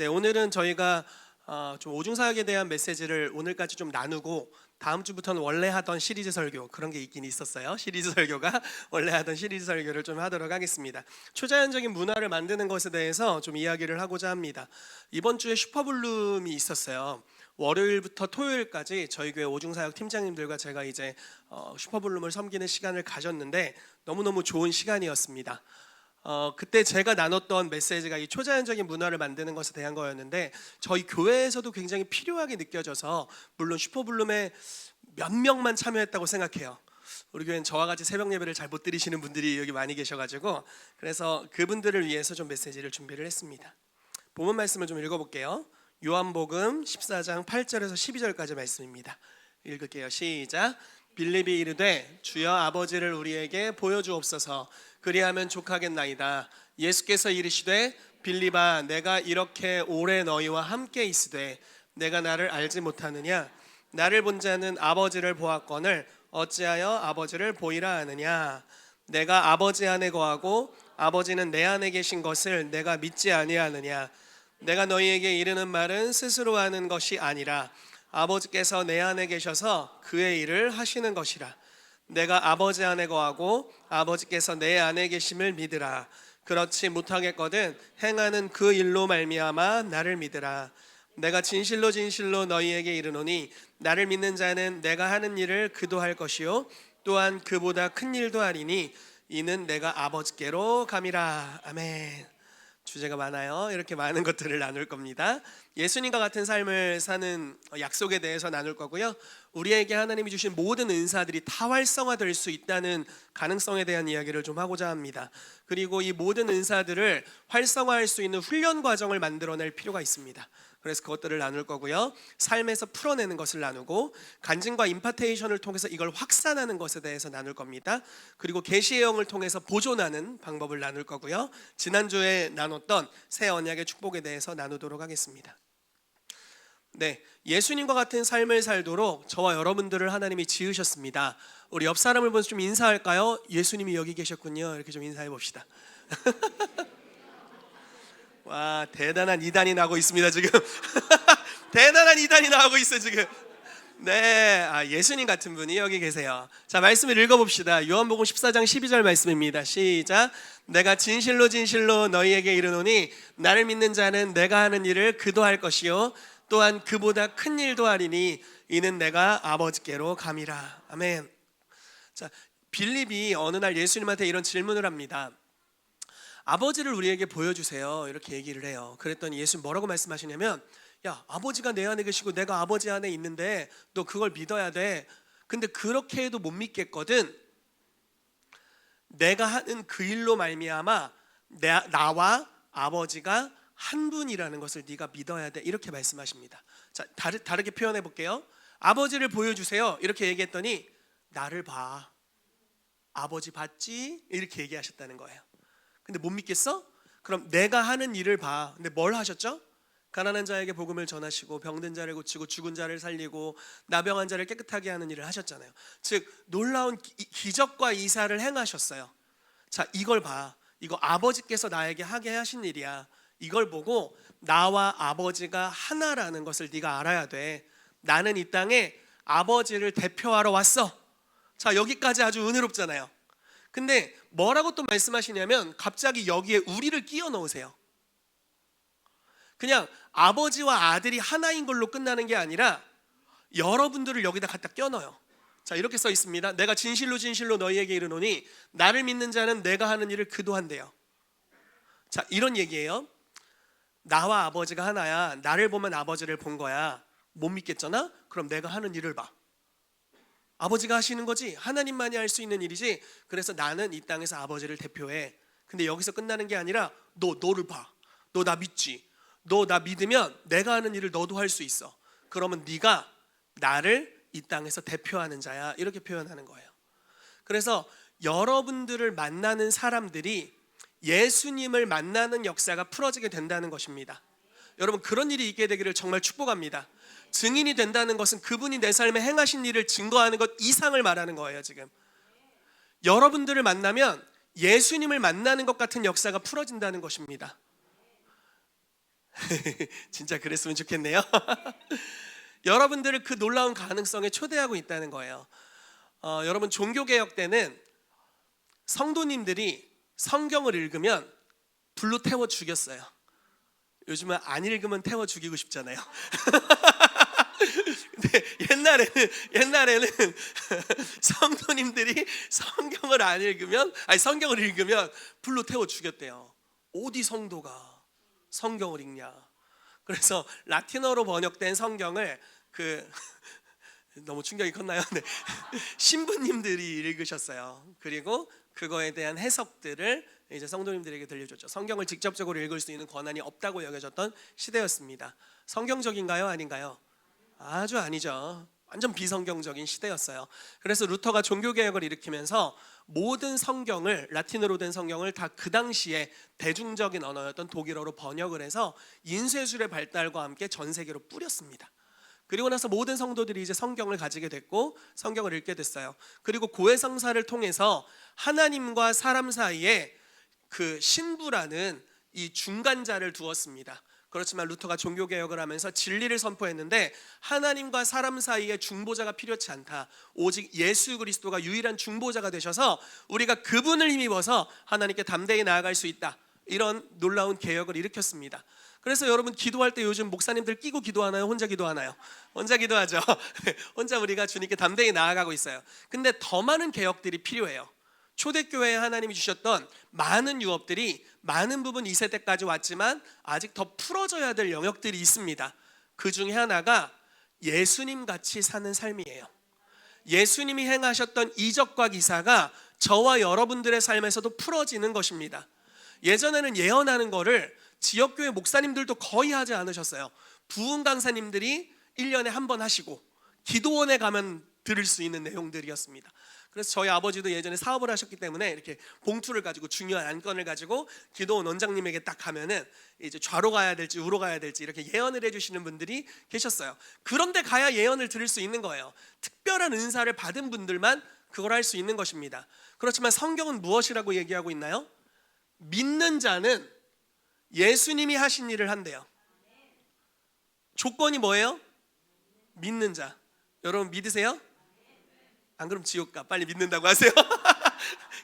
네, 오늘은 저희가 좀 오중사역에 대한 메시지를 오늘까지 좀 나누고 다음 주부터는 원래 하던 시리즈 설교, 그런 게 있긴 있었어요. 시리즈 설교가 원래 하던 시리즈 설교를 좀 하도록 하겠습니다. 초자연적인 문화를 만드는 것에 대해서 좀 이야기를 하고자 합니다. 이번 주에 슈퍼블룸이 있었어요. 월요일부터 토요일까지 저희 교회 오중사역 팀장님들과 제가 이제 슈퍼블룸을 섬기는 시간을 가졌는데 너무너무 좋은 시간이었습니다. 그때 제가 나눴던 메시지가 이 초자연적인 문화를 만드는 것에 대한 거였는데, 저희 교회에서도 굉장히 필요하게 느껴져서, 물론 슈퍼블룸에 몇 명만 참여했다고 생각해요. 우리 교회는 저와 같이 새벽 예배를 잘 못 드리시는 분들이 여기 많이 계셔가지고, 그래서 그분들을 위해서 좀 메시지를 준비를 했습니다. 본문 말씀을 좀 읽어볼게요. 요한복음 14장 8절에서 12절까지 말씀입니다. 읽을게요. 시작. 빌립이 이르되 주여 아버지를 우리에게 보여주옵소서. 그리하면 족하겠나이다. 예수께서 이르시되 빌립아, 내가 이렇게 오래 너희와 함께 있으되 내가 나를 알지 못하느냐? 나를 본 자는 아버지를 보았거늘 어찌하여 아버지를 보이라 하느냐? 내가 아버지 안에 거하고 아버지는 내 안에 계신 것을 내가 믿지 아니하느냐? 내가 너희에게 이르는 말은 스스로 하는 것이 아니라 아버지께서 내 안에 계셔서 그의 일을 하시는 것이라. 내가 아버지 안에 거하고 아버지께서 내 안에 계심을 믿으라. 그렇지 못하겠거든 행하는 그 일로 말미암아 나를 믿으라. 내가 진실로 진실로 너희에게 이르노니 나를 믿는 자는 내가 하는 일을 그도 할 것이요 또한 그보다 큰 일도 하리니 이는 내가 아버지께로 감이라. 아멘. 주제가 많아요. 이렇게 많은 것들을 나눌 겁니다. 예수님과 같은 삶을 사는 약속에 대해서 나눌 거고요. 우리에게 하나님이 주신 모든 은사들이 다 활성화될 수 있다는 가능성에 대한 이야기를 좀 하고자 합니다. 그리고 이 모든 은사들을 활성화할 수 있는 훈련 과정을 만들어낼 필요가 있습니다. 그래서 그것들을 나눌 거고요. 삶에서 풀어내는 것을 나누고, 간증과 임파테이션을 통해서 이걸 확산하는 것에 대해서 나눌 겁니다. 그리고 계시의 영을 통해서 보존하는 방법을 나눌 거고요. 지난주에 나눴던 새 언약의 축복에 대해서 나누도록 하겠습니다. 네, 예수님과 같은 삶을 살도록 저와 여러분들을 하나님이 지으셨습니다. 우리 옆 사람을 보면서 좀 인사할까요? 예수님이 여기 계셨군요. 이렇게 좀 인사해 봅시다. 와, 대단한 이단이 나고 있습니다 지금. 대단한 이단이 나오고 있어요 지금. 네, 예수님 같은 분이 여기 계세요. 자, 말씀을 읽어봅시다. 요한복음 14장 12절 말씀입니다. 시작. 내가 진실로 진실로 너희에게 이르노니 나를 믿는 자는 내가 하는 일을 그도 할 것이요 또한 그보다 큰 일도 하리니 이는 내가 아버지께로 감이라. 아멘. 자, 빌립이 어느 날 예수님한테 이런 질문을 합니다. 아버지를 우리에게 보여주세요. 이렇게 얘기를 해요. 그랬더니 예수님 뭐라고 말씀하시냐면, 야, 아버지가 내 안에 계시고 내가 아버지 안에 있는데 너 그걸 믿어야 돼. 근데 그렇게 해도 못 믿겠거든. 내가 하는 그 일로 말미암아 나와 아버지가 한 분이라는 것을 네가 믿어야 돼. 이렇게 말씀하십니다. 자, 다르게 표현해 볼게요. 아버지를 보여주세요. 이렇게 얘기했더니 나를 봐. 아버지 봤지? 이렇게 얘기하셨다는 거예요. 근데 못 믿겠어? 그럼 내가 하는 일을 봐. 근데 뭘 하셨죠? 가난한 자에게 복음을 전하시고 병든 자를 고치고 죽은 자를 살리고 나병한 자를 깨끗하게 하는 일을 하셨잖아요. 즉 놀라운 기적과 이사를 행하셨어요. 자, 이걸 봐. 이거 아버지께서 나에게 하게 하신 일이야. 이걸 보고 나와 아버지가 하나라는 것을 네가 알아야 돼. 나는 이 땅에 아버지를 대표하러 왔어. 자, 여기까지 아주 은혜롭잖아요. 근데 뭐라고 또 말씀하시냐면 갑자기 여기에 우리를 끼워 넣으세요. 그냥 아버지와 아들이 하나인 걸로 끝나는 게 아니라 여러분들을 여기다 갖다 껴 넣어요. 자, 이렇게 써 있습니다. 내가 진실로 진실로 너희에게 이르노니 나를 믿는 자는 내가 하는 일을 그도 한대요. 자, 이런 얘기예요. 나와 아버지가 하나야. 나를 보면 아버지를 본 거야. 못 믿겠잖아? 그럼 내가 하는 일을 봐. 아버지가 하시는 거지 하나님만이 할 수 있는 일이지. 그래서 나는 이 땅에서 아버지를 대표해. 근데 여기서 끝나는 게 아니라 너를 봐. 너 나 믿지? 너 나 믿으면 내가 하는 일을 너도 할 수 있어. 그러면 네가 나를 이 땅에서 대표하는 자야. 이렇게 표현하는 거예요. 그래서 여러분들을 만나는 사람들이 예수님을 만나는 역사가 풀어지게 된다는 것입니다. 여러분, 그런 일이 있게 되기를 정말 축복합니다. 증인이 된다는 것은 그분이 내 삶에 행하신 일을 증거하는 것 이상을 말하는 거예요. 지금 여러분들을 만나면 예수님을 만나는 것 같은 역사가 풀어진다는 것입니다. 진짜 그랬으면 좋겠네요. 여러분들을 그 놀라운 가능성에 초대하고 있다는 거예요. 여러분, 종교개혁 때는 성도님들이 성경을 읽으면 불로 태워 죽였어요. 요즘은 안 읽으면 태워 죽이고 싶잖아요. 근데 옛날에는 성도님들이 성경을 읽으면 불로 태워 죽였대요. 어디 성도가 성경을 읽냐? 그래서 라틴어로 번역된 성경을 너무 충격이 컸나요? 네. 신부님들이 읽으셨어요. 그리고 그거에 대한 해석들을 이제 성도님들에게 들려줬죠. 성경을 직접적으로 읽을 수 있는 권한이 없다고 여겨졌던 시대였습니다. 성경적인가요? 아닌가요? 아주 아니죠. 완전 비성경적인 시대였어요. 그래서 루터가 종교개혁을 일으키면서 모든 성경을, 라틴어로 된 성경을 다 그 당시에 대중적인 언어였던 독일어로 번역을 해서 인쇄술의 발달과 함께 전 세계로 뿌렸습니다. 그리고 나서 모든 성도들이 이제 성경을 가지게 됐고 성경을 읽게 됐어요. 그리고 고해성사를 통해서 하나님과 사람 사이에 그 신부라는 이 중간자를 두었습니다. 그렇지만 루터가 종교개혁을 하면서 진리를 선포했는데 하나님과 사람 사이에 중보자가 필요치 않다. 오직 예수 그리스도가 유일한 중보자가 되셔서 우리가 그분을 힘입어서 하나님께 담대히 나아갈 수 있다. 이런 놀라운 개혁을 일으켰습니다. 그래서 여러분, 기도할 때 요즘 목사님들 끼고 기도하나요? 혼자 기도하나요? 혼자 기도하죠. 혼자 우리가 주님께 담대히 나아가고 있어요. 근데 더 많은 개혁들이 필요해요. 초대교회에 하나님이 주셨던 많은 유업들이 많은 부분 2세대까지 왔지만 아직 더 풀어져야 될 영역들이 있습니다. 그 중에 하나가 예수님 같이 사는 삶이에요. 예수님이 행하셨던 이적과 기사가 저와 여러분들의 삶에서도 풀어지는 것입니다. 예전에는 예언하는 거를 지역교회 목사님들도 거의 하지 않으셨어요. 부흥 강사님들이 1년에 한 번 하시고 기도원에 가면 들을 수 있는 내용들이었습니다. 그래서 저희 아버지도 예전에 사업을 하셨기 때문에 이렇게 봉투를 가지고 중요한 안건을 가지고 기도원 원장님에게 딱 가면은 이제 좌로 가야 될지 우로 가야 될지 이렇게 예언을 해주시는 분들이 계셨어요. 그런데 가야 예언을 들을 수 있는 거예요. 특별한 은사를 받은 분들만 그걸 할 수 있는 것입니다. 그렇지만 성경은 무엇이라고 얘기하고 있나요? 믿는 자는 예수님이 하신 일을 한대요. 조건이 뭐예요? 믿는 자. 여러분 믿으세요? 안 그럼 지옥 가. 빨리 믿는다고 하세요.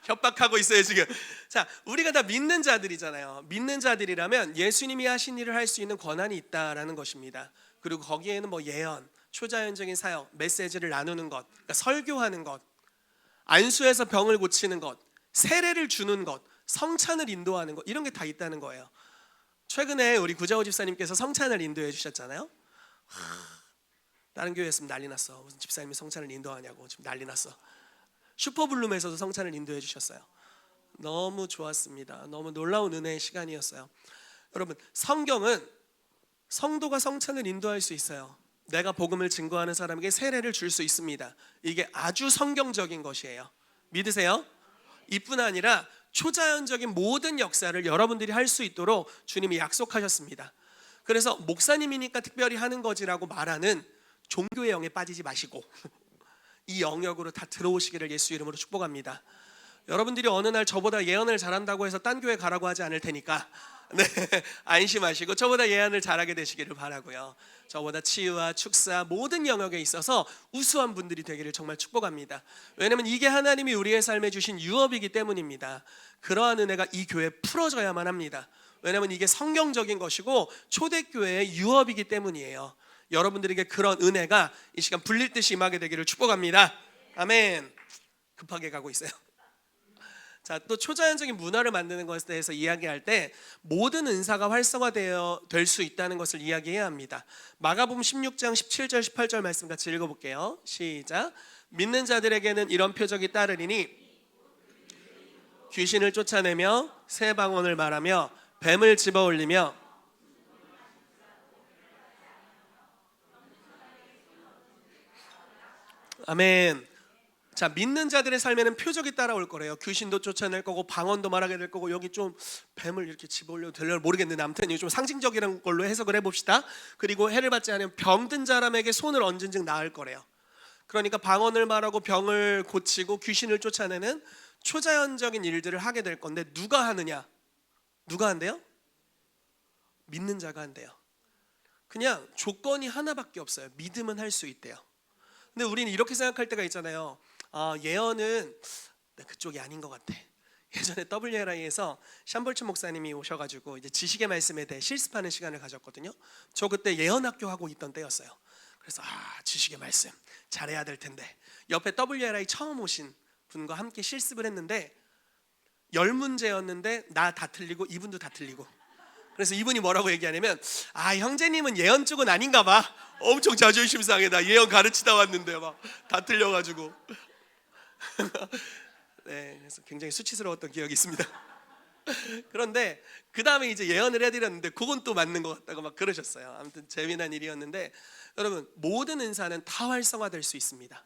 협박하고 있어요 지금. 자, 우리가 다 믿는 자들이잖아요. 믿는 자들이라면 예수님이 하신 일을 할 수 있는 권한이 있다라는 것입니다. 그리고 거기에는 뭐 예언, 초자연적인 사역, 메시지를 나누는 것, 그러니까 설교하는 것, 안수해서 병을 고치는 것, 세례를 주는 것, 성찬을 인도하는 것, 이런 게 다 있다는 거예요. 최근에 우리 구자호 집사님께서 성찬을 인도해 주셨잖아요. 다른 교회였으면 난리 났어. 무슨 집사님이 성찬을 인도하냐고 지금 난리 났어. 슈퍼블룸에서도 성찬을 인도해 주셨어요. 너무 좋았습니다. 너무 놀라운 은혜의 시간이었어요. 여러분, 성경은 성도가 성찬을 인도할 수 있어요. 내가 복음을 증거하는 사람에게 세례를 줄 수 있습니다. 이게 아주 성경적인 것이에요. 믿으세요? 이뿐 아니라 초자연적인 모든 역사를 여러분들이 할 수 있도록 주님이 약속하셨습니다. 그래서 목사님이니까 특별히 하는 거지라고 말하는 종교의 영에 빠지지 마시고 이 영역으로 다 들어오시기를 예수 이름으로 축복합니다. 여러분들이 어느 날 저보다 예언을 잘한다고 해서 딴 교회 가라고 하지 않을 테니까 네, 안심하시고 저보다 예언을 잘하게 되시기를 바라고요. 저보다 치유와 축사 모든 영역에 있어서 우수한 분들이 되기를 정말 축복합니다. 왜냐하면 이게 하나님이 우리의 삶에 주신 유업이기 때문입니다. 그러한 은혜가 이 교회에 풀어져야만 합니다. 왜냐하면 이게 성경적인 것이고 초대교회의 유업이기 때문이에요. 여러분들에게 그런 은혜가 이 시간 불릴 듯이 임하게 되기를 축복합니다. 아멘. 급하게 가고 있어요. 자, 또 초자연적인 문화를 만드는 것에 대해서 이야기할 때 모든 은사가 활성화되어 될 수 있다는 것을 이야기해야 합니다. 마가복음 16장 17절 18절 말씀 같이 읽어볼게요. 시작. 믿는 자들에게는 이런 표적이 따르리니 귀신을 쫓아내며 새 방언을 말하며 뱀을 집어올리며 아멘. 자, 믿는 자들의 삶에는 표적이 따라올 거래요. 귀신도 쫓아낼 거고 방언도 말하게 될 거고, 여기 좀 뱀을 이렇게 집어올려도 될려나 모르겠는데 아무튼 이거 좀 상징적이라는 걸로 해석을 해봅시다. 그리고 해를 받지 않으면 병든 사람에게 손을 얹은 즉 나을 거래요. 그러니까 방언을 말하고 병을 고치고 귀신을 쫓아내는 초자연적인 일들을 하게 될 건데 누가 하느냐? 누가 한대요? 믿는 자가 한대요. 그냥 조건이 하나밖에 없어요. 믿으면 할 수 있대요. 근데 우리는 이렇게 생각할 때가 있잖아요. 예언은 그쪽이 아닌 것 같아. 예전에 WLI에서 샴볼츠 목사님이 오셔가지고 이제 지식의 말씀에 대해 실습하는 시간을 가졌거든요. 저 그때 예언학교 하고 있던 때였어요. 그래서 지식의 말씀 잘해야 될 텐데, 옆에 WLI 처음 오신 분과 함께 실습을 했는데 10문제였는데 나 다 틀리고 이분도 다 틀리고. 그래서 이분이 뭐라고 얘기하냐면, 형제님은 예언 쪽은 아닌가 봐. 엄청 자존심 상해. 나 예언 가르치다 왔는데 막 다 틀려가지고. 네, 그래서 굉장히 수치스러웠던 기억이 있습니다. 그런데 그 다음에 이제 예언을 해드렸는데 그건 또 맞는 것 같다고 막 그러셨어요. 아무튼 재미난 일이었는데, 여러분 모든 은사는 다 활성화될 수 있습니다.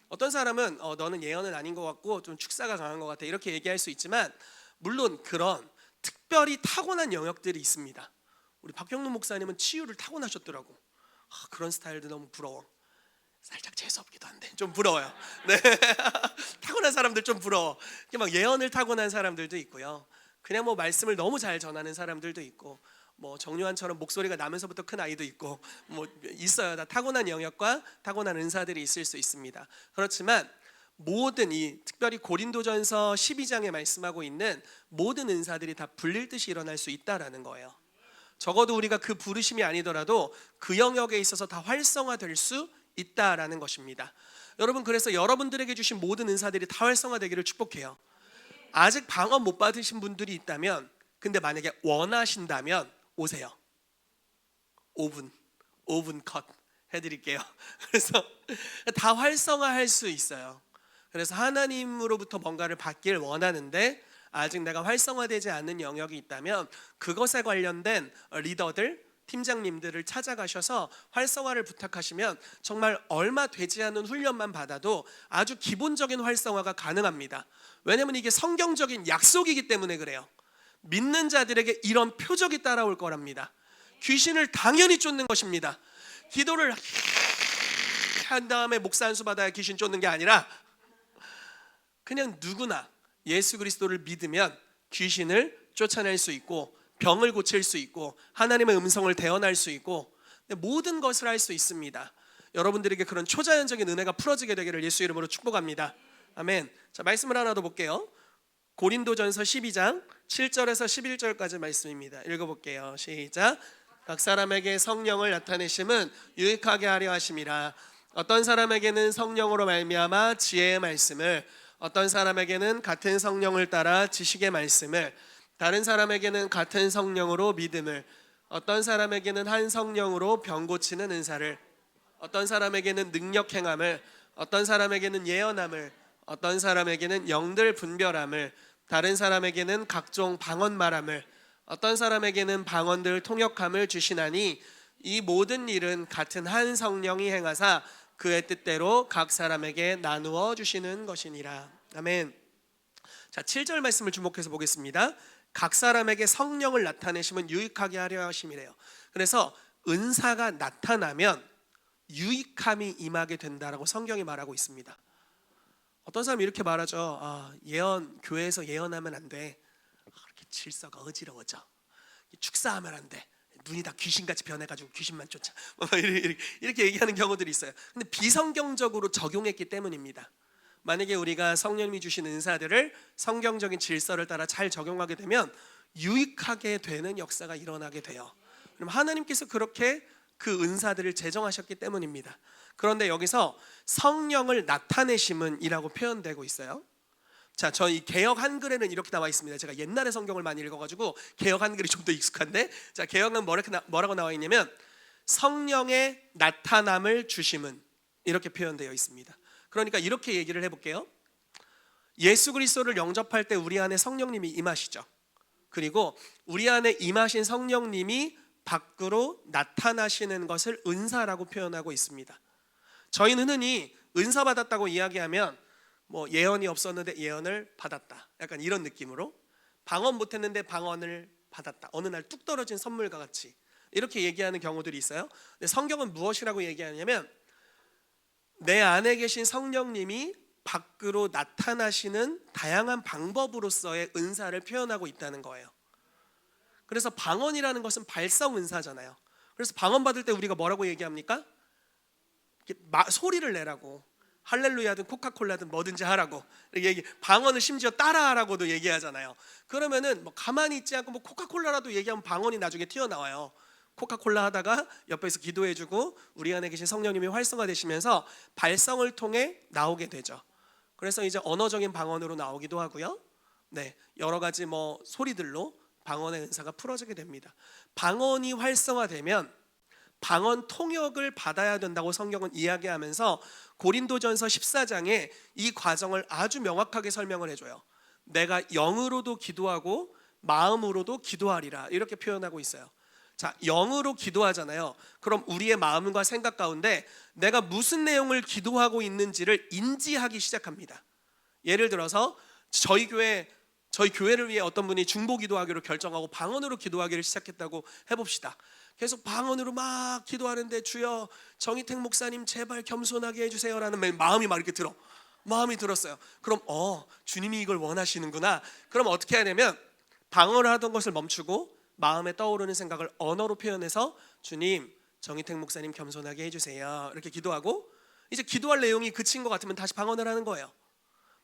어떤 사람은 너는 예언은 아닌 것 같고 좀 축사가 강한 것 같아 이렇게 얘기할 수 있지만, 물론 그런 특별히 타고난 영역들이 있습니다. 우리 박병록 목사님은 치유를 타고나셨더라고. 그런 스타일도 너무 부러워. 살짝 재수없기도 한데 좀 부러워요. 네. 타고난 사람들 좀 부러워. 막 예언을 타고난 사람들도 있고요. 그냥 뭐 말씀을 너무 잘 전하는 사람들도 있고, 뭐 정요한처럼 목소리가 나면서부터 큰 아이도 있고, 뭐 있어요. 다 타고난 영역과 타고난 은사들이 있을 수 있습니다. 그렇지만 모든 이 특별히 고린도전서 12장에 말씀하고 있는 모든 은사들이 다 불릴 듯이 일어날 수 있다라는 거예요. 적어도 우리가 그 부르심이 아니더라도 그 영역에 있어서 다 활성화될 수 있다라는 것입니다. 여러분, 그래서 여러분들에게 주신 모든 은사들이 다 활성화되기를 축복해요. 아직 방언 못 받으신 분들이 있다면, 근데 만약에 원하신다면 오세요. 5분 컷 해드릴게요. 그래서 다 활성화할 수 있어요. 그래서 하나님으로부터 뭔가를 받길 원하는데 아직 내가 활성화되지 않는 영역이 있다면 그것에 관련된 리더들, 팀장님들을 찾아가셔서 활성화를 부탁하시면 정말 얼마 되지 않은 훈련만 받아도 아주 기본적인 활성화가 가능합니다. 왜냐하면 이게 성경적인 약속이기 때문에 그래요. 믿는 자들에게 이런 표적이 따라올 거랍니다. 귀신을 당연히 쫓는 것입니다. 기도를 한 다음에 목사 한 수 받아야 귀신 쫓는 게 아니라 그냥 누구나 예수 그리스도를 믿으면 귀신을 쫓아낼 수 있고, 병을 고칠 수 있고, 하나님의 음성을 대언할 수 있고, 모든 것을 할 수 있습니다. 여러분들에게 그런 초자연적인 은혜가 풀어지게 되기를 예수 이름으로 축복합니다. 아멘. 자, 말씀을 하나 더 볼게요. 고린도전서 12장 7절에서 11절까지 말씀입니다. 읽어볼게요. 시작. 각 사람에게 성령을 나타내심은 유익하게 하려 하심이라. 어떤 사람에게는 성령으로 말미암아 지혜의 말씀을, 어떤 사람에게는 같은 성령을 따라 지식의 말씀을, 다른 사람에게는 같은 성령으로 믿음을, 어떤 사람에게는 한 성령으로 병 고치는 은사를, 어떤 사람에게는 능력 행함을, 어떤 사람에게는 예언함을, 어떤 사람에게는 영들 분별함을, 다른 사람에게는 각종 방언 말함을, 어떤 사람에게는 방언들 통역함을 주시나니 이 모든 일은 같은 한 성령이 행하사 그의 뜻대로 각 사람에게 나누어 주시는 것이니라. 아멘. 자, 7절 말씀을 주목해서 보겠습니다. 각 사람에게 성령을 나타내시면 유익하게 하려 하심이래요. 그래서 은사가 나타나면 유익함이 임하게 된다라고 성경이 말하고 있습니다. 어떤 사람이 이렇게 말하죠. 예언, 교회에서 예언하면 안 돼. 그렇게 질서가 어지러워져. 축사하면 안 돼. 눈이 다 귀신같이 변해가지고 귀신만 쫓아. 이렇게 얘기하는 경우들이 있어요. 근데 비성경적으로 적용했기 때문입니다. 만약에 우리가 성령님이 주신 은사들을 성경적인 질서를 따라 잘 적용하게 되면 유익하게 되는 역사가 일어나게 돼요. 그럼 하나님께서 그렇게 그 은사들을 제정하셨기 때문입니다. 그런데 여기서 성령을 나타내심은 이라고 표현되고 있어요. 자, 저 이 개역 한글에는 이렇게 나와 있습니다. 제가 옛날에 성경을 많이 읽어가지고 개역 한글이 좀 더 익숙한데, 자, 개역은 뭐라고 나와 있냐면 성령의 나타남을 주심은 이렇게 표현되어 있습니다. 그러니까 이렇게 얘기를 해볼게요. 예수 그리스도를 영접할 때 우리 안에 성령님이 임하시죠. 그리고 우리 안에 임하신 성령님이 밖으로 나타나시는 것을 은사라고 표현하고 있습니다. 저희는 흔히 은사 받았다고 이야기하면 뭐 예언이 없었는데 예언을 받았다, 약간 이런 느낌으로, 방언 못했는데 방언을 받았다, 어느 날 뚝 떨어진 선물과 같이 이렇게 얘기하는 경우들이 있어요. 근데 성경은 무엇이라고 얘기하냐면 내 안에 계신 성령님이 밖으로 나타나시는 다양한 방법으로서의 은사를 표현하고 있다는 거예요. 그래서 방언이라는 것은 발성 은사잖아요. 그래서 방언 받을 때 우리가 뭐라고 얘기합니까? 소리를 내라고, 할렐루야든 코카콜라든 뭐든지 하라고 방언을 심지어 따라하라고도 얘기하잖아요. 그러면은 뭐 가만히 있지 않고 뭐 코카콜라라도 얘기하면 방언이 나중에 튀어나와요. 코카콜라 하다가 옆에서 기도해주고 우리 안에 계신 성령님이 활성화되시면서 발성을 통해 나오게 되죠. 그래서 이제 언어적인 방언으로 나오기도 하고요. 네, 여러 가지 뭐 소리들로 방언의 은사가 풀어지게 됩니다. 방언이 활성화되면 방언 통역을 받아야 된다고 성경은 이야기하면서 고린도전서 14장에 이 과정을 아주 명확하게 설명을 해줘요. 내가 영으로도 기도하고 마음으로도 기도하리라 이렇게 표현하고 있어요. 자, 영으로 기도하잖아요. 그럼 우리의 마음과 생각 가운데 내가 무슨 내용을 기도하고 있는지를 인지하기 시작합니다. 예를 들어서 저희 교회를 위해 어떤 분이 중보 기도하기로 결정하고 방언으로 기도하기를 시작했다고 해봅시다. 계속 방언으로 막 기도하는데 주여 정희택 목사님 제발 겸손하게 해주세요라는 마음이 막 이렇게 들어. 마음이 들었어요. 그럼 주님이 이걸 원하시는구나. 그럼 어떻게 해야 되냐면 방언을 하던 것을 멈추고 마음에 떠오르는 생각을 언어로 표현해서 주님 정희택 목사님 겸손하게 해주세요 이렇게 기도하고, 이제 기도할 내용이 그친 것 같으면 다시 방언을 하는 거예요.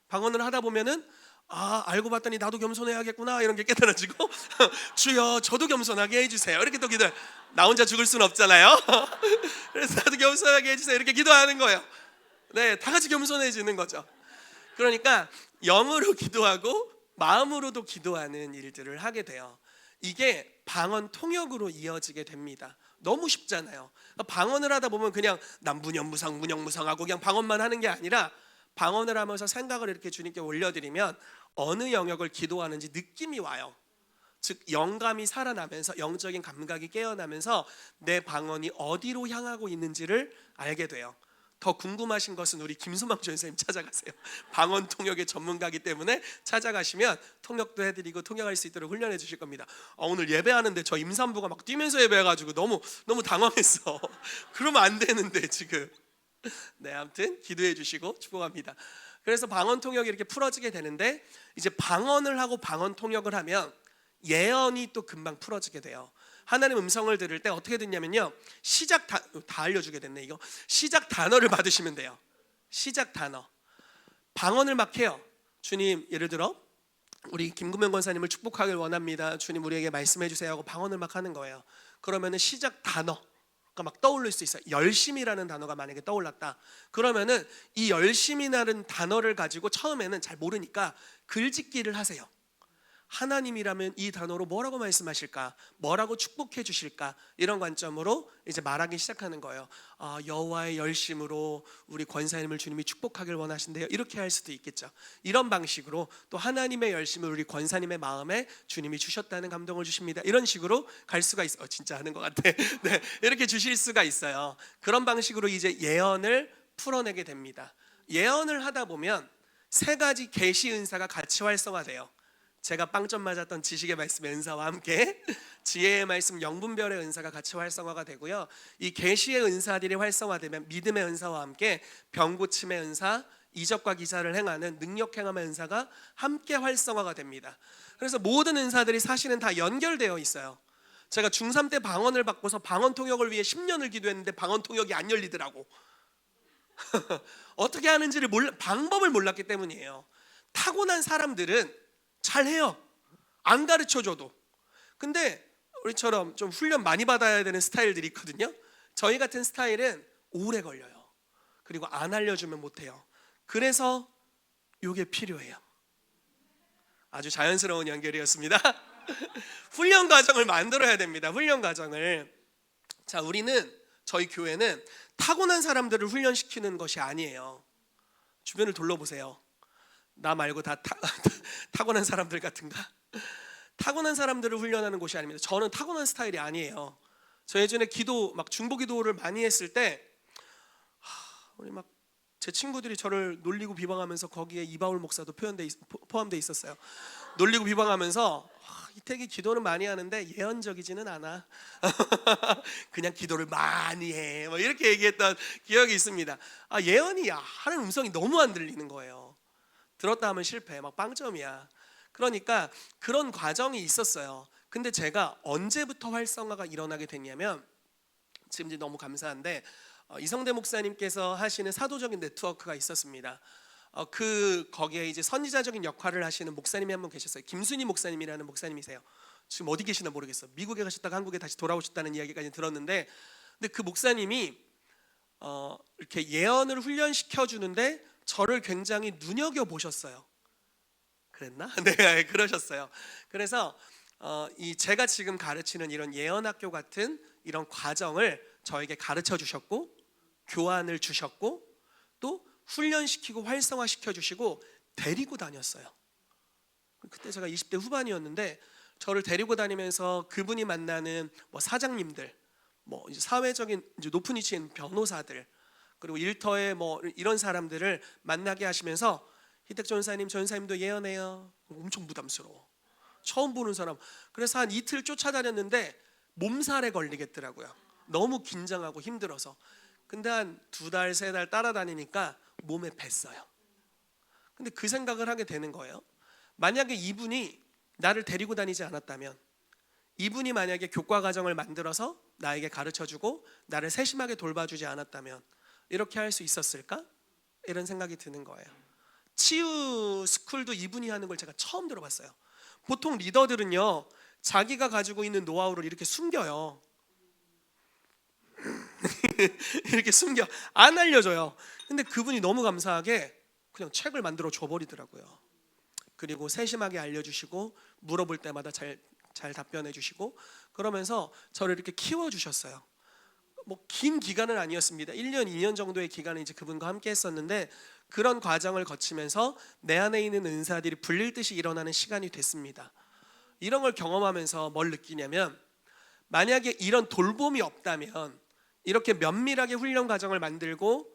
방언을 하다 보면은 알고 봤더니 나도 겸손해야겠구나 이런 게 깨달아지고 주여 저도 겸손하게 해주세요 이렇게 또 기도해요. 나 혼자 죽을 수는 없잖아요. 그래서 나도 겸손하게 해주세요 이렇게 기도하는 거예요. 네, 다 같이 겸손해지는 거죠. 그러니까 영으로 기도하고 마음으로도 기도하는 일들을 하게 돼요. 이게 방언 통역으로 이어지게 됩니다. 너무 쉽잖아요. 방언을 하다 보면 그냥 남분연무상 문영무상하고 그냥 방언만 하는 게 아니라 방언을 하면서 생각을 이렇게 주님께 올려드리면 어느 영역을 기도하는지 느낌이 와요. 즉 영감이 살아나면서 영적인 감각이 깨어나면서 내 방언이 어디로 향하고 있는지를 알게 돼요. 더 궁금하신 것은 우리 김수망 전사님 찾아가세요. 방언 통역의 전문가이기 때문에 찾아가시면 통역도 해드리고 통역할 수 있도록 훈련해 주실 겁니다. 오늘 예배하는데 저 임산부가 막 뛰면서 예배해가지고 너무 당황했어. 그러면 안 되는데 지금. 네, 아무튼 기도해 주시고 축복합니다. 그래서 방언 통역이 이렇게 풀어지게 되는데 이제 방언을 하고 방언 통역을 하면 예언이 또 금방 풀어지게 돼요. 하나님 음성을 들을 때 어떻게 듣냐면요, 다 알려주게 됐네. 이거 시작 단어를 받으시면 돼요. 시작 단어. 방언을 막 해요. 주님, 예를 들어 우리 김구명 권사님을 축복하길 원합니다. 주님 우리에게 말씀해 주세요 하고 방언을 막 하는 거예요. 그러면은 시작 단어가 막 떠올릴 수 있어요. 열심이라는 단어가 만약에 떠올랐다. 그러면은 이 열심이라는 단어를 가지고 처음에는 잘 모르니까 글짓기를 하세요. 하나님이라면 이 단어로 뭐라고 말씀하실까? 뭐라고 축복해 주실까? 이런 관점으로 이제 말하기 시작하는 거예요. 여호와의 열심으로 우리 권사님을 주님이 축복하길 원하신대요. 이렇게 할 수도 있겠죠. 이런 방식으로 또 하나님의 열심을 우리 권사님의 마음에 주님이 주셨다는 감동을 주십니다. 이런 식으로 갈 수가 있어요. 진짜 하는 것 같아. 네, 이렇게 주실 수가 있어요. 그런 방식으로 이제 예언을 풀어내게 됩니다. 예언을 하다 보면 세 가지 계시 은사가 같이 활성화돼요. 제가 빵점 맞았던 지식의 말씀의 은사와 함께 지혜의 말씀 영분별의 은사가 같이 활성화가 되고요. 이 계시의 은사들이 활성화되면 믿음의 은사와 함께 병 고침의 은사, 이적과 기사를 행하는 능력 행함의 은사가 함께 활성화가 됩니다. 그래서 모든 은사들이 사실은 다 연결되어 있어요. 제가 중3 때 방언을 받고서 방언 통역을 위해 10년을 기도했는데 방언 통역이 안 열리더라고. 어떻게 하는지를 방법을 몰랐기 때문이에요. 타고난 사람들은 잘해요. 안 가르쳐줘도. 근데 우리처럼 좀 훈련 많이 받아야 되는 스타일들이 있거든요. 저희 같은 스타일은 오래 걸려요. 그리고 안 알려주면 못해요. 그래서 이게 필요해요. 아주 자연스러운 연결이었습니다. 훈련 과정을 만들어야 됩니다. 훈련 과정을. 자, 저희 교회는 타고난 사람들을 훈련시키는 것이 아니에요. 주변을 둘러보세요. 나 말고 다 타고난 사람들 같은가? 타고난 사람들을 훈련하는 곳이 아닙니다. 저는 타고난 스타일이 아니에요. 저 예전에 중보 기도를 많이 했을 때 우리 제 친구들이 저를 놀리고 비방하면서 거기에 이바울 목사도 포함되어 있었어요. 놀리고 비방하면서 이택이 기도는 많이 하는데 예언적이지는 않아. 그냥 기도를 많이 해. 이렇게 얘기했던 기억이 있습니다. 예언이 하는 음성이 너무 안 들리는 거예요. 들었다 하면 실패, 빵점이야. 그러니까 그런 과정이 있었어요. 근데 제가 언제부터 활성화가 일어나게 됐냐면, 지금 이제 너무 감사한데 이성대 목사님께서 하시는 사도적인 네트워크가 있었습니다. 거기에 이제 선지자적인 역할을 하시는 목사님이 한 분 계셨어요. 김순희 목사님이라는 목사님이세요. 지금 어디 계시나 모르겠어. 미국에 가셨다가 한국에 다시 돌아오셨다는 이야기까지 들었는데, 근데 그 목사님이 이렇게 예언을 훈련시켜 주는데 저를 굉장히 눈여겨 보셨어요. 그랬나? 네, 그러셨어요. 그래서 제가 지금 가르치는 이런 예언학교 같은 이런 과정을 저에게 가르쳐 주셨고, 교환을 주셨고, 또 훈련시키고 활성화시켜 주시고 데리고 다녔어요. 그때 제가 20대 후반이었는데 저를 데리고 다니면서 그분이 만나는 뭐 사장님들, 뭐 이제 사회적인 이제 높은 위치에 있는 변호사들, 그리고 일터에 뭐 이런 사람들을 만나게 하시면서, 희택 전사님, 전사님도 예언해요. 엄청 부담스러워. 처음 보는 사람. 그래서 한 이틀 쫓아다녔는데 몸살에 걸리겠더라고요. 너무 긴장하고 힘들어서. 근데 한 2달, 3달 따라다니니까 몸에 뱄어요. 근데 그 생각을 하게 되는 거예요. 만약에 이분이 나를 데리고 다니지 않았다면, 이분이 만약에 교과 과정을 만들어서 나에게 가르쳐주고 나를 세심하게 돌봐주지 않았다면 이렇게 할 수 있었을까? 이런 생각이 드는 거예요. 치유 스쿨도 이분이 하는 걸 제가 처음 들어봤어요. 보통 리더들은요, 자기가 가지고 있는 노하우를 이렇게 숨겨요. 이렇게 숨겨, 안 알려줘요. 근데 그분이 너무 감사하게 그냥 책을 만들어 줘버리더라고요. 그리고 세심하게 알려주시고 물어볼 때마다 잘 답변해 주시고, 그러면서 저를 이렇게 키워주셨어요. 뭐 긴 기간은 아니었습니다. 1년, 2년 정도의 기간을 이제 그분과 함께 했었는데, 그런 과정을 거치면서 내 안에 있는 은사들이 불릴 듯이 일어나는 시간이 됐습니다. 이런 걸 경험하면서 뭘 느끼냐면, 만약에 이런 돌봄이 없다면, 이렇게 면밀하게 훈련 과정을 만들고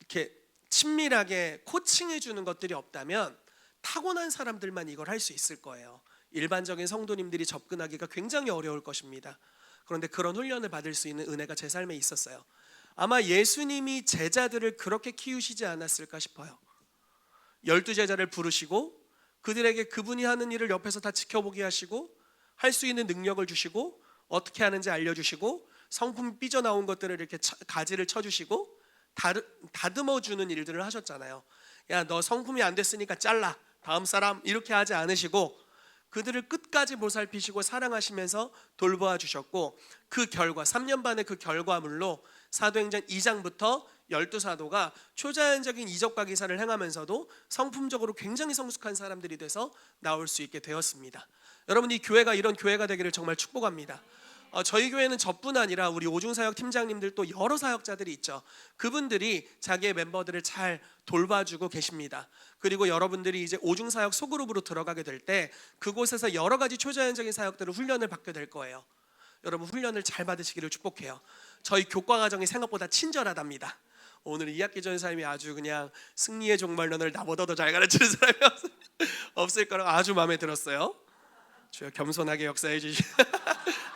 이렇게 친밀하게 코칭해 주는 것들이 없다면 타고난 사람들만 이걸 할 수 있을 거예요. 일반적인 성도님들이 접근하기가 굉장히 어려울 것입니다. 그런데 그런 훈련을 받을 수 있는 은혜가 제 삶에 있었어요. 아마 예수님이 제자들을 그렇게 키우시지 않았을까 싶어요. 12제자를 부르시고 그들에게 그분이 하는 일을 옆에서 다 지켜보게 하시고, 할 수 있는 능력을 주시고, 어떻게 하는지 알려주시고, 성품 삐져나온 것들을 이렇게 가지를 쳐주시고 다듬어 주는 일들을 하셨잖아요. 야, 너 성품이 안 됐으니까 잘라, 다음 사람, 이렇게 하지 않으시고 그들을 끝까지 보살피시고 사랑하시면서 돌보아 주셨고, 그 결과 3년 반의 그 결과물로 사도행전 2장부터 12사도가 초자연적인 이적과 기사를 행하면서도 성품적으로 굉장히 성숙한 사람들이 돼서 나올 수 있게 되었습니다. 여러분, 이 교회가 이런 교회가 되기를 정말 축복합니다. 저희 교회는 저뿐 아니라 우리 오중사역 팀장님들 또 여러 사역자들이 있죠. 그분들이 자기의 멤버들을 잘 돌봐주고 계십니다. 그리고 여러분들이 이제 오중사역 소그룹으로 들어가게 될 때 그곳에서 여러 가지 초자연적인 사역들을 훈련을 받게 될 거예요. 여러분, 훈련을 잘 받으시기를 축복해요. 저희 교과 과정이 생각보다 친절하답니다. 오늘 2학기 전사님이 아주 그냥 승리의 종말론을 나보다 더 잘 가르치는 사람이 없을 거라고 아주 마음에 들었어요. 주여 겸손하게 역사해 주시.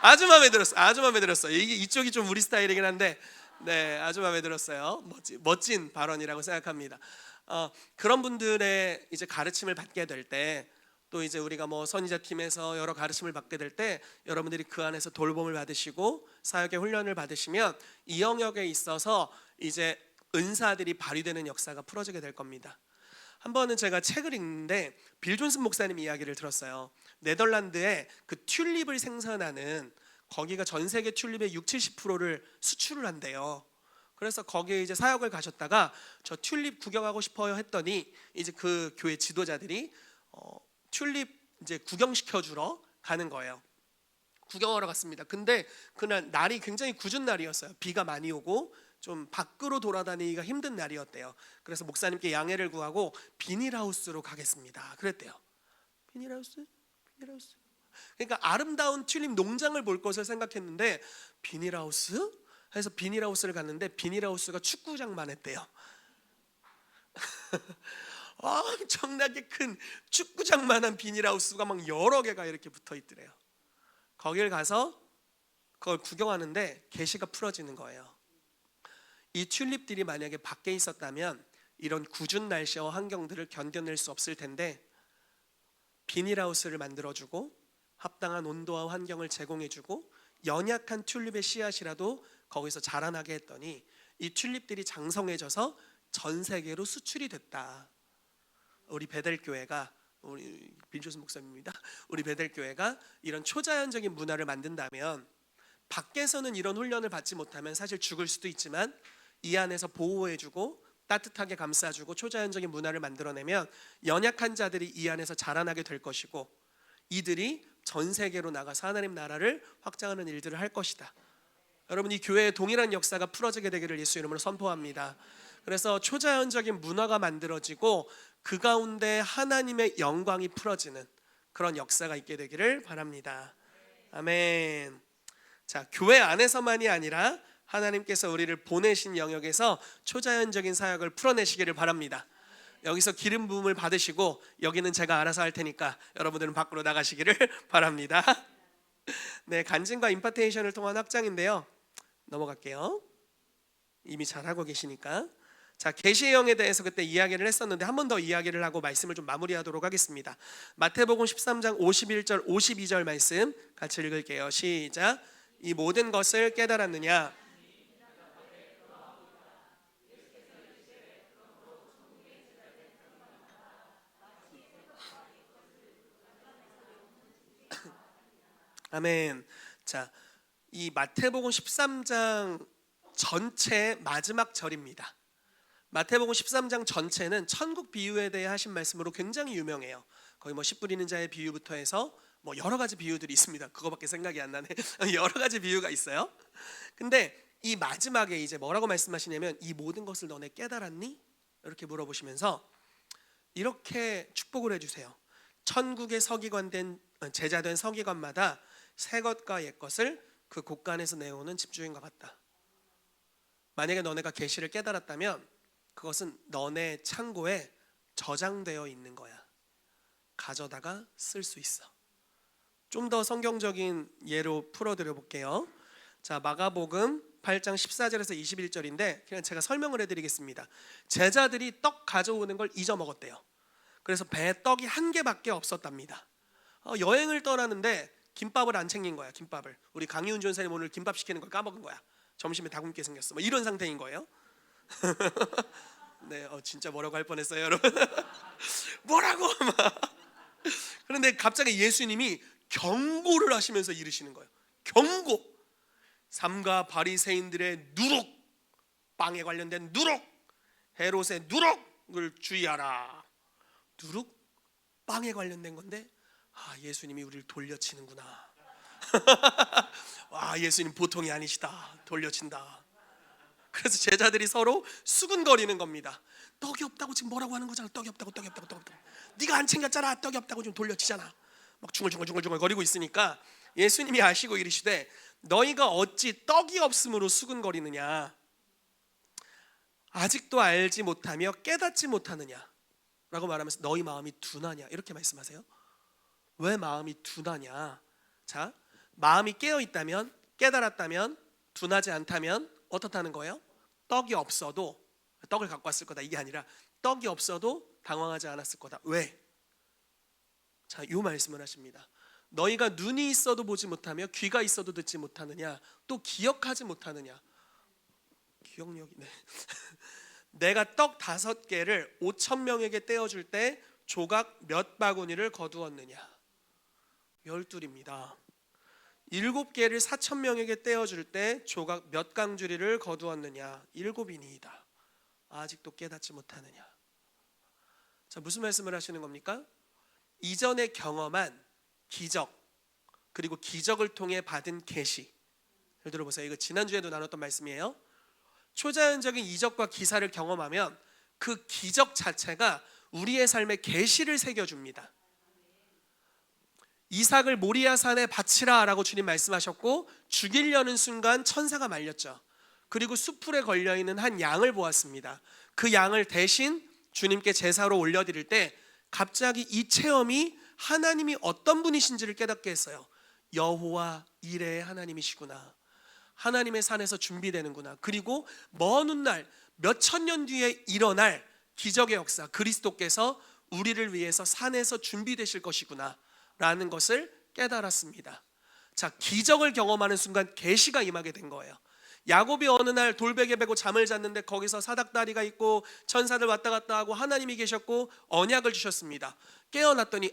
아주 마음에 들었어요. 아주 마음에 들었어요. 이쪽이 좀 우리 스타일이긴 한데, 네, 아주 마음에 들었어요. 멋진 발언이라고 생각합니다. 그런 분들의 이제 가르침을 받게 될 때, 또 이제 우리가 뭐 선지자 팀에서 여러 가르침을 받게 될 때 여러분들이 그 안에서 돌봄을 받으시고 사역의 훈련을 받으시면 이 영역에 있어서 이제 은사들이 발휘되는 역사가 풀어지게 될 겁니다. 한 번은 제가 책을 읽는데 빌 존슨 목사님 이야기를 들었어요. 네덜란드에 그 튤립을 생산하는, 거기가 전 세계 튤립의 60-70%를 수출을 한대요. 그래서 거기에 이제 사역을 가셨다가 저 튤립 구경하고 싶어요 했더니 이제 그 교회 지도자들이 튤립 이제 구경시켜 주러 가는 거예요. 구경하러 갔습니다. 근데 그날 날이 굉장히 궂은 날이었어요. 비가 많이 오고 좀 밖으로 돌아다니기가 힘든 날이었대요. 그래서 목사님께 양해를 구하고 비닐하우스로 가겠습니다 그랬대요. 비닐하우스? 비닐하우스? 그러니까 아름다운 튤립 농장을 볼 것을 생각했는데 비닐하우스? 해서 비닐하우스를 갔는데 비닐하우스가 축구장만 했대요. 엄청나게 큰 축구장만한 비닐하우스가 막 여러 개가 이렇게 붙어 있더래요. 거길 가서 그걸 구경하는데 계시가 풀어지는 거예요. 이 튤립들이 만약에 밖에 있었다면 이런 궂은 날씨와 환경들을 견뎌낼 수 없을 텐데 비닐하우스를 만들어주고 합당한 온도와 환경을 제공해주고 연약한 튤립의 씨앗이라도 거기서 자라나게 했더니 이 튤립들이 장성해져서 전 세계로 수출이 됐다. 우리 베델교회가, 우리 빈조스 목사님입니다. 우리 베델교회가 이런 초자연적인 문화를 만든다면, 밖에서는 이런 훈련을 받지 못하면 사실 죽을 수도 있지만 이 안에서 보호해주고 따뜻하게 감싸주고 초자연적인 문화를 만들어내면 연약한 자들이 이 안에서 자라나게 될 것이고, 이들이 전 세계로 나가서 하나님 나라를 확장하는 일들을 할 것이다. 여러분, 이 교회의 동일한 역사가 풀어지게 되기를 예수 이름으로 선포합니다. 그래서 초자연적인 문화가 만들어지고 그 가운데 하나님의 영광이 풀어지는 그런 역사가 있게 되기를 바랍니다. 아멘. 자, 교회 안에서만이 아니라 하나님께서 우리를 보내신 영역에서 초자연적인 사역을 풀어내시기를 바랍니다. 여기서 기름 부음을 받으시고 여기는 제가 알아서 할 테니까 여러분들은 밖으로 나가시기를 바랍니다. 네, 간증과 임파테이션을 통한 확장인데요. 넘어갈게요. 이미 잘하고 계시니까. 자, 계시의 영에 대해서 그때 이야기를 했었는데 한 번 더 이야기를 하고 말씀을 좀 마무리하도록 하겠습니다. 마태복음 13장 51절 52절 말씀 같이 읽을게요. 시작. 이 모든 것을 깨달았느냐? 아멘. 자, 이 마태복음 13장 전체 마지막 절입니다. 마태복음 13장 전체는 천국 비유에 대해 하신 말씀으로 굉장히 유명해요. 거의 뭐 씨 뿌리는 자의 비유부터 해서 뭐 여러 가지 비유들이 있습니다. 그거밖에 생각이 안 나네. 여러 가지 비유가 있어요. 근데 이 마지막에 이제 뭐라고 말씀하시냐면, 이 모든 것을 너네 깨달았니? 이렇게 물어보시면서 이렇게 축복을 해주세요. 천국의 서기관된 제자된 서기관마다 새 것과 옛 것을 그 곳간에서 내오는 집주인과 같다. 만약에 너네가 계시를 깨달았다면 그것은 너네 창고에 저장되어 있는 거야. 가져다가 쓸 수 있어. 좀 더 성경적인 예로 풀어드려 볼게요. 자, 마가복음 8장 14절에서 21절인데 그냥 제가 설명을 해드리겠습니다. 제자들이 떡 가져오는 걸 잊어먹었대요. 그래서 배에 떡이 한 개밖에 없었답니다. 여행을 떠나는데 김밥을 안 챙긴 거야. 김밥을. 우리 강희훈 전사님 오늘 김밥 시키는 걸 까먹은 거야. 점심에 다 굶게 생겼어. 뭐 이런 상태인 거예요. 네, 진짜 뭐라고 할 뻔했어요, 여러분. 뭐라고? 그런데 갑자기 예수님이 경고를 하시면서 이르시는 거예요. 경고. 삼가 바리새인들의 누룩, 빵에 관련된 누룩, 헤롯의 누룩을 주의하라. 누룩? 빵에 관련된 건데, 예수님이 우리를 돌려치는구나. 와, 예수님 보통이 아니시다. 돌려친다. 그래서 제자들이 서로 수근거리는 겁니다. 떡이 없다고 지금 뭐라고 하는 거잖아. 떡이 없다고. 네가 안 챙겼잖아. 떡이 없다고 좀 돌려치잖아. 막 중얼중얼 거리고 있으니까 예수님이 아시고 이르시되, 너희가 어찌 떡이 없음으로 수근거리느냐? 아직도 알지 못하며 깨닫지 못하느냐? 라고 말하면서 너희 마음이 둔하냐? 이렇게 말씀하세요. 왜 마음이 둔하냐? 자, 마음이 깨어있다면, 깨달았다면, 둔하지 않다면 어떻다는 거예요? 떡이 없어도, 떡을 갖고 왔을 거다 이게 아니라 떡이 없어도 당황하지 않았을 거다. 왜? 자, 이 말씀을 하십니다. 너희가 눈이 있어도 보지 못하며 귀가 있어도 듣지 못하느냐? 또 기억하지 못하느냐? 기억력이 네. 내가 떡 5개를 5,000명에게 떼어줄 때 조각 몇 바구니를 거두었느냐? 12입니다. 7개를 4,000명에게 떼어줄 때 조각 몇 강주리를 거두었느냐? 7이니이다. 아직도 깨닫지 못하느냐? 자, 무슨 말씀을 하시는 겁니까? 이전에 경험한 기적, 그리고 기적을 통해 받은 계시. 예를 들어보세요. 이거 지난주에도 나눴던 말씀이에요. 초자연적인 이적과 기사를 경험하면 그 기적 자체가 우리의 삶에 계시를 새겨줍니다. 이삭을 모리아 산에 바치라 라고 주님 말씀하셨고, 죽이려는 순간 천사가 말렸죠. 그리고 수풀에 걸려있는 한 양을 보았습니다. 그 양을 대신 주님께 제사로 올려드릴 때 갑자기 이 체험이 하나님이 어떤 분이신지를 깨닫게 했어요. 여호와 이레의 하나님이시구나. 하나님의 산에서 준비되는구나. 그리고 먼 훗날 몇천 년 뒤에 일어날 기적의 역사, 그리스도께서 우리를 위해서 산에서 준비되실 것이구나 라는 것을 깨달았습니다. 자, 기적을 경험하는 순간 계시가 임하게 된 거예요. 야곱이 어느 날 돌베개 베고 잠을 잤는데 거기서 사닥다리가 있고 천사들 왔다 갔다 하고 하나님이 계셨고 언약을 주셨습니다. 깨어났더니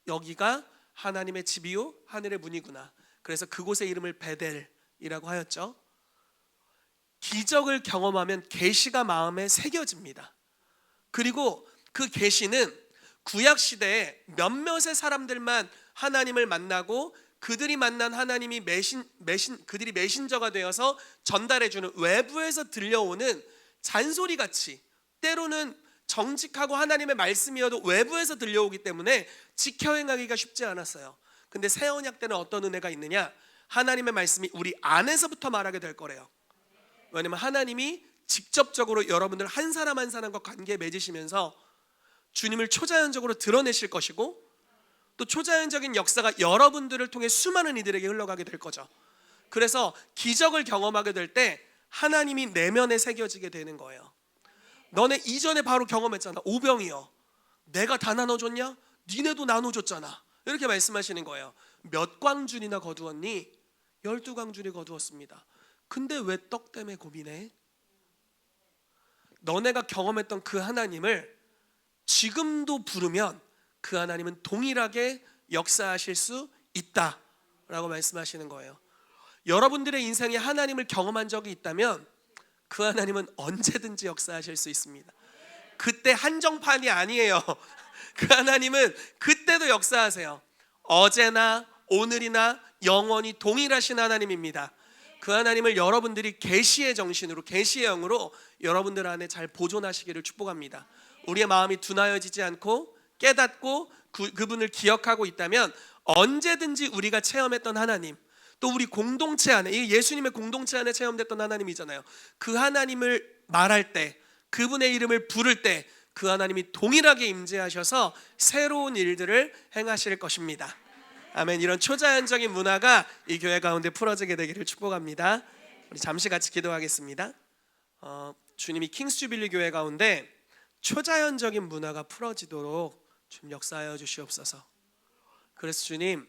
여기가 하나님의 집이요 하늘의 문이구나. 그래서 그곳의 이름을 베델이라고 하였죠. 기적을 경험하면 계시가 마음에 새겨집니다. 그리고 그 계시는 구약 시대에 몇몇의 사람들만 하나님을 만나고 그들이 만난 하나님이 그들이 메신저가 되어서 전달해주는 외부에서 들려오는 잔소리같이, 때로는 정직하고 하나님의 말씀이어도 외부에서 들려오기 때문에 지켜 행하기가 쉽지 않았어요. 근데 새 언약 때는 어떤 은혜가 있느냐? 하나님의 말씀이 우리 안에서부터 말하게 될 거래요. 왜냐면 하나님이 직접적으로 여러분들 한 사람 한 사람과 관계 맺으시면서 주님을 초자연적으로 드러내실 것이고, 또 초자연적인 역사가 여러분들을 통해 수많은 이들에게 흘러가게 될 거죠. 그래서 기적을 경험하게 될 때 하나님이 내면에 새겨지게 되는 거예요. 너네 이전에 바로 경험했잖아. 오병이여, 내가 다 나눠줬냐? 니네도 나눠줬잖아. 이렇게 말씀하시는 거예요. 몇 광준이나 거두었니? 12광준이 거두었습니다. 근데 왜 떡 때문에 고민해? 너네가 경험했던 그 하나님을 지금도 부르면 그 하나님은 동일하게 역사하실 수 있다라고 말씀하시는 거예요. 여러분들의 인생에 하나님을 경험한 적이 있다면 그 하나님은 언제든지 역사하실 수 있습니다. 그때 한정판이 아니에요. 그 하나님은 그때도 역사하세요. 어제나 오늘이나 영원히 동일하신 하나님입니다. 그 하나님을 여러분들이 계시의 정신으로, 계시의 영으로 여러분들 안에 잘 보존하시기를 축복합니다. 우리의 마음이 둔하여지지 않고 깨닫고 그분을 기억하고 있다면 언제든지 우리가 체험했던 하나님, 또 우리 공동체 안에, 이 예수님의 공동체 안에 체험됐던 하나님이잖아요. 그 하나님을 말할 때, 그분의 이름을 부를 때 그 하나님이 동일하게 임재하셔서 새로운 일들을 행하실 것입니다. 아멘. 이런 초자연적인 문화가 이 교회 가운데 풀어지게 되기를 축복합니다. 우리 잠시 같이 기도하겠습니다. 주님이 킹스주빌리 교회 가운데 초자연적인 문화가 풀어지도록 주님 역사하여 주시옵소서. 그래서 주님,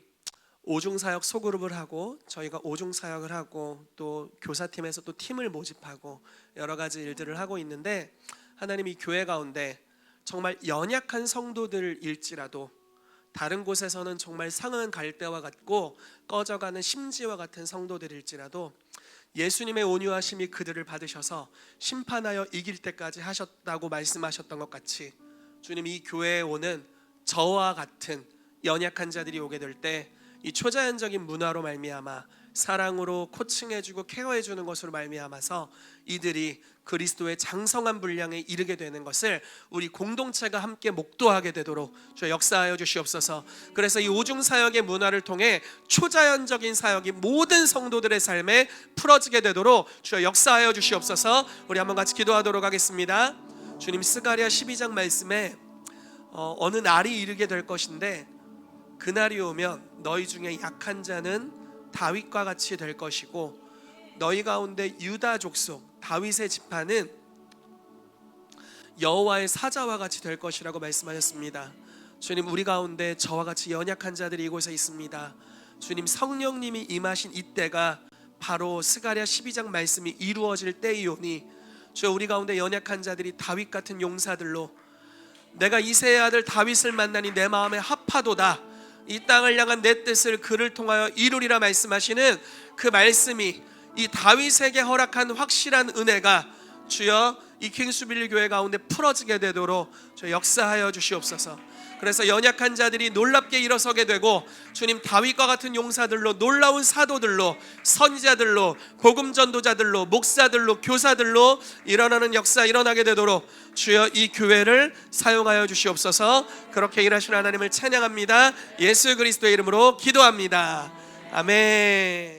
오중사역 소그룹을 하고 저희가 오중사역을 하고 또 교사팀에서 또 팀을 모집하고 여러 가지 일들을 하고 있는데, 하나님이 교회 가운데 정말 연약한 성도들일지라도 다른 곳에서는 정말 상은 갈대와 같고 꺼져가는 심지와 같은 성도들일지라도 예수님의 온유하심이 그들을 받으셔서 심판하여 이길 때까지 하셨다고 말씀하셨던 것 같이, 주님, 이 교회에 오는 저와 같은 연약한 자들이 오게 될 때 이 초자연적인 문화로 말미암아 사랑으로 코칭해주고 케어해주는 것으로 말미암아서 이들이 그리스도의 장성한 분량에 이르게 되는 것을 우리 공동체가 함께 목도하게 되도록 주여 역사하여 주시옵소서. 그래서 이 오중사역의 문화를 통해 초자연적인 사역이 모든 성도들의 삶에 풀어지게 되도록 주여 역사하여 주시옵소서. 우리 한번 같이 기도하도록 하겠습니다. 주님, 스가랴 12장 말씀에 어느 날이 이르게 될 것인데 그날이 오면 너희 중에 약한 자는 다윗과 같이 될 것이고 너희 가운데 유다 족속 다윗의 지파는 여호와의 사자와 같이 될 것이라고 말씀하셨습니다. 주님, 우리 가운데 저와 같이 연약한 자들이 이곳에 있습니다. 주님, 성령님이 임하신 이때가 바로 스가랴 12장 말씀이 이루어질 때이오니 주여, 우리 가운데 연약한 자들이 다윗 같은 용사들로 내가 이새의 아들 다윗을 만나니 내 마음에 합하도다, 이 땅을 향한 내 뜻을 그를 통하여 이루리라 말씀하시는 그 말씀이 이 다윗에게 허락한 확실한 은혜가 주여 이 킹스빌리 교회 가운데 풀어지게 되도록 저 역사하여 주시옵소서. 그래서 연약한 자들이 놀랍게 일어서게 되고 주님, 다윗과 같은 용사들로, 놀라운 사도들로, 선지자들로, 복음 전도자들로, 목사들로, 교사들로 일어나는 역사 일어나게 되도록 주여 이 교회를 사용하여 주시옵소서. 그렇게 일하시는 하나님을 찬양합니다. 예수 그리스도의 이름으로 기도합니다. 아멘.